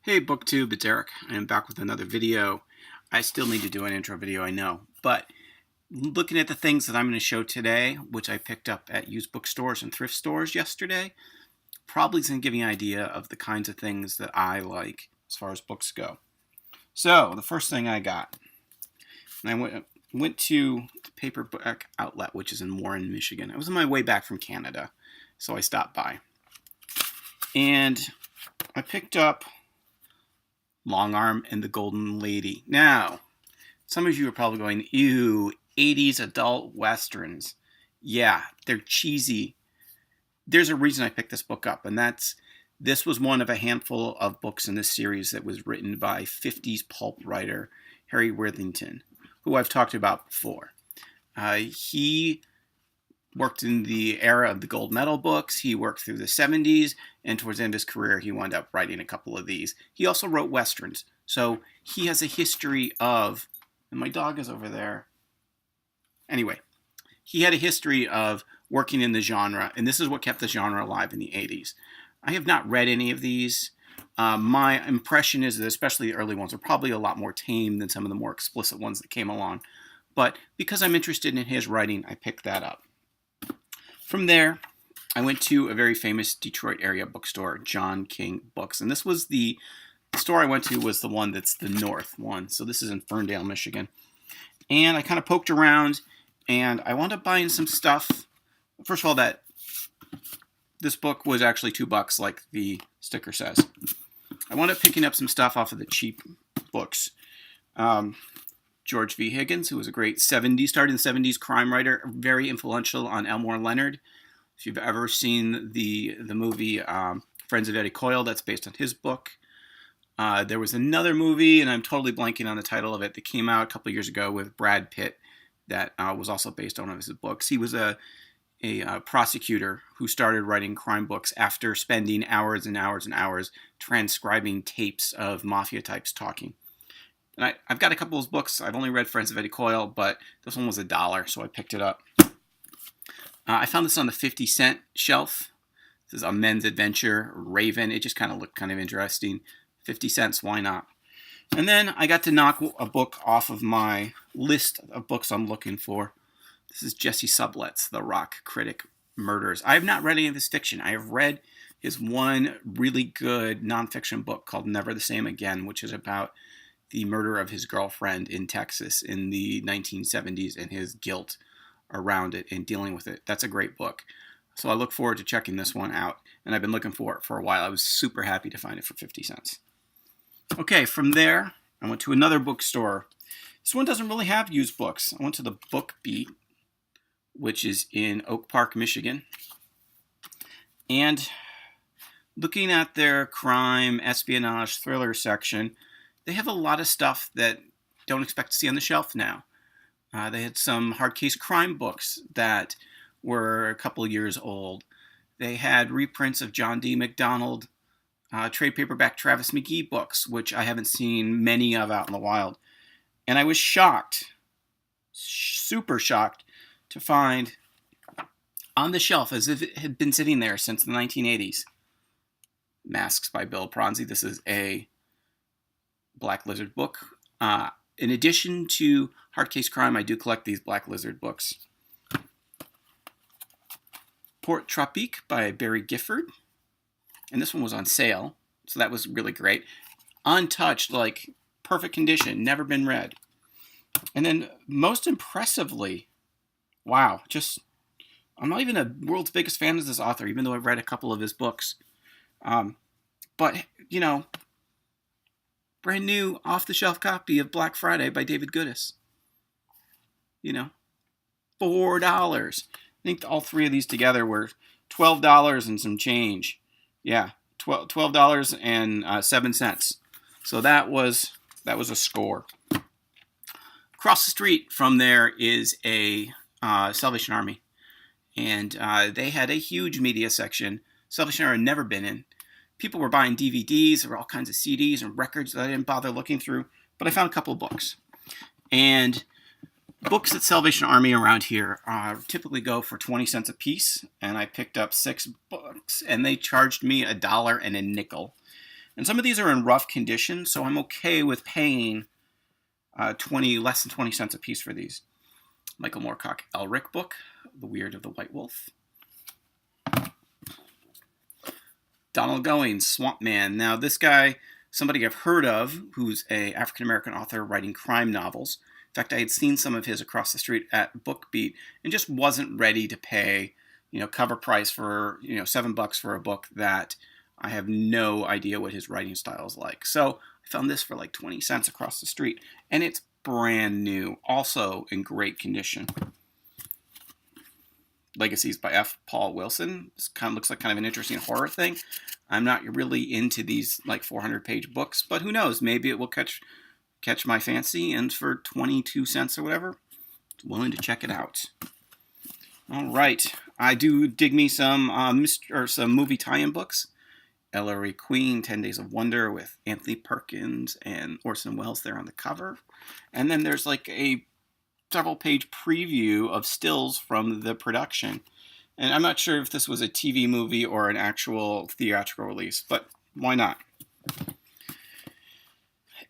Hey Booktube, it's Eric. I am back with another video. I still need to do an intro video, I know, but looking at the things that I'm going to show today, which I picked up at used bookstores and thrift stores yesterday, probably is going to give you an idea of the kinds of things that I like as far as books go. So, the first thing I got, and I went to the paperback outlet, which is in Warren, Michigan. I was on my way back from Canada, so I stopped by. And I picked up Longarm and the Golden Lady. Now, some of you are probably going, ew, 80s adult westerns. Yeah, they're cheesy. There's a reason I picked this book up, and this was one of a handful of books in this series that was written by 50s pulp writer Harry Worthington, who I've talked about before. He worked in the era of the gold medal books. He worked through the 70s, and towards the end of his career, he wound up writing a couple of these. He also wrote westerns, so he has a history of, and my dog is over there. Anyway, he had a history of working in the genre, and this is what kept the genre alive in the 80s. I have not read any of these. My impression is that especially the early ones are probably a lot more tame than some of the more explicit ones that came along. But because I'm interested in his writing, I picked that up. From there, I went to a very famous Detroit area bookstore, John King Books. And this was the store I went to was the one that's the north one. So this is in Ferndale, Michigan. And I kind of poked around, and I wound up buying some stuff. First of all, this book was actually $2, like the sticker says. I wound up picking up some stuff off of the cheap books. George V. Higgins, who was a great started in the 70s crime writer, very influential on Elmore Leonard. If you've ever seen the movie Friends of Eddie Coyle, that's based on his book. There was another movie, and I'm totally blanking on the title of it, that came out a couple years ago with Brad Pitt that was also based on one of his books. He was a prosecutor who started writing crime books after spending hours and hours and hours transcribing tapes of mafia types talking. And I've got a couple of his books. I've only read Friends of Eddie Coyle, but this one was $1, so I picked it up. I found this on the 50-cent shelf. This is A Men's Adventure, Raven. It just kind of looked kind of interesting. 50 cents, why not? And then I got to knock a book off of my list of books I'm looking for. This is Jesse Sublet's The Rock Critic Murders. I have not read any of his fiction. I have read his one really good nonfiction book called Never the Same Again, which is about the murder of his girlfriend in Texas in the 1970s and his guilt around it and dealing with it. That's a great book. So I look forward to checking this one out, and I've been looking for it for a while. I was super happy to find it for 50 cents. Okay, from there, I went to another bookstore. This one doesn't really have used books. I went to the Book Beat, which is in Oak Park, Michigan. And looking at their crime, espionage, thriller section, they have a lot of stuff that don't expect to see on the shelf now. They had some hard case crime books that were a couple years old. They had reprints of John D. McDonald, trade paperback Travis McGee books, which I haven't seen many of out in the wild. And I was shocked, super shocked, to find on the shelf, as if it had been sitting there since the 1980s, Masks by Bill Pronzi. This is a Black Lizard book. In addition to hard case crime, I do collect these Black Lizard books. Port Tropique by Barry Gifford. And this one was on sale, so that was really great. Untouched, like perfect condition, never been read. And then most impressively, wow, I'm not even the world's biggest fan of this author, even though I've read a couple of his books. But, you know, brand new off-the-shelf copy of Black Friday by David Goodis. You know, $4. I think all three of these together were $12 and some change. Yeah, $12.07. So that was a score. Across the street from there is a Salvation Army, and they had a huge media section. Salvation Army had never been in. People were buying DVDs, there were all kinds of CDs and records that I didn't bother looking through, but I found a couple of books. And books at Salvation Army around here typically go for 20 cents a piece, and I picked up 6 books, and they charged me $1 and a nickel. And some of these are in rough condition, so I'm okay with paying less than 20 cents a piece for these. Michael Moorcock Elric book, The Weird of the White Wolf. Donald Goings, Swampman. Now this guy, somebody I've heard of, who's a African-American author writing crime novels. In fact, I had seen some of his across the street at BookBeat and just wasn't ready to pay, cover price for, $7 for a book that I have no idea what his writing style is like. So I found this for like 20 cents across the street, and it's brand new, also in great condition. Legacies by F. Paul Wilson. This kind of looks like kind of an interesting horror thing. I'm not really into these like 400-page books, but who knows? Maybe it will catch my fancy, and for 22 cents or whatever, willing to check it out. All right, I do dig me some movie tie-in books. Ellery Queen, 10 Days of Wonder with Anthony Perkins and Orson Welles there on the cover. And then there's like a several-page preview of stills from the production. And I'm not sure if this was a TV movie or an actual theatrical release, but why not?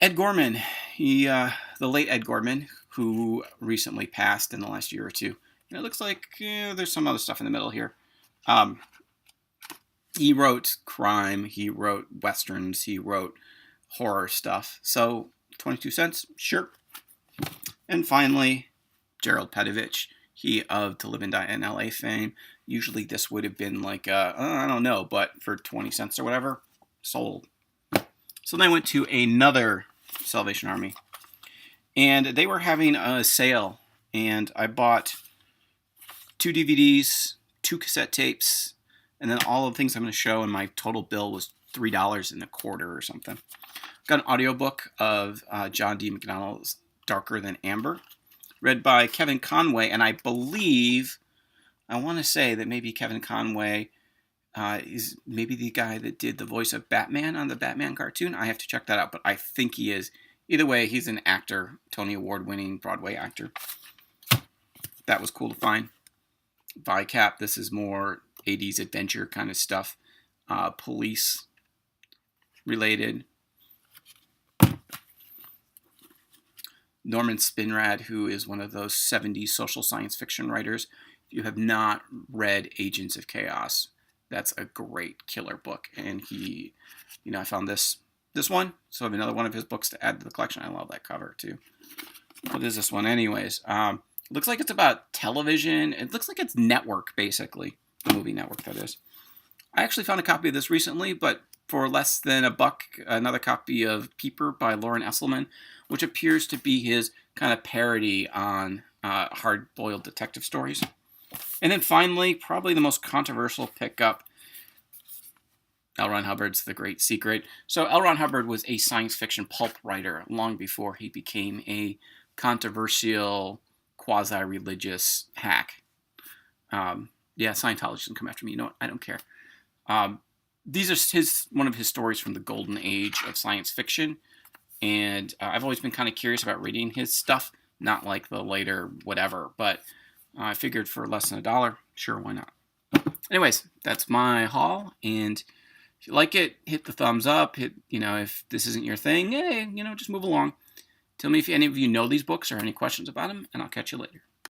Ed Gorman, the late Ed Gorman, who recently passed in the last year or two. And it looks like there's some other stuff in the middle here. He wrote crime, he wrote westerns, he wrote horror stuff. So 22 cents, sure. And finally, Gerald Teddy, he of To Live and Die in LA fame. Usually this would have been like, I don't know, but for 20 cents or whatever, sold. So then I went to another Salvation Army, and they were having a sale, and I bought 2 DVDs, 2 cassette tapes, and then all the things I'm going to show, and my total bill was $3.25 or something. Got an audiobook of John D. McDonald's Darker Than Amber, read by Kevin Conway, and I want to say that maybe Kevin Conway is maybe the guy that did the voice of Batman on the Batman cartoon. I have to check that out, but I think he is. Either way, he's an actor, Tony Award-winning Broadway actor. That was cool to find. VICAP, this is more 80s adventure kind of stuff. Police related. Norman Spinrad, who is one of those 70s social science fiction writers. If you have not read Agents of Chaos, that's a great killer book. And he, I found this one, so I have another one of his books to add to the collection. I love that cover too. What is this one anyways? Looks like it's about television. It looks like it's network, basically. The movie network, that is. I actually found a copy of this recently, but for less than $1, another copy of Peeper by Lauren Esselman, which appears to be his kind of parody on hard-boiled detective stories. And then finally, probably the most controversial pickup, L. Ron Hubbard's The Great Secret. So L. Ron Hubbard was a science fiction pulp writer long before he became a controversial, quasi-religious hack. Yeah, Scientology doesn't come after me. You know what? I don't care. These are one of his stories from the golden age of science fiction. And I've always been kind of curious about reading his stuff. Not like the later whatever, but I figured for less than $1, sure, why not? Anyways, that's my haul. And if you like it, hit the thumbs up. If this isn't your thing, hey, just move along. Tell me if any of you know these books or any questions about them, and I'll catch you later.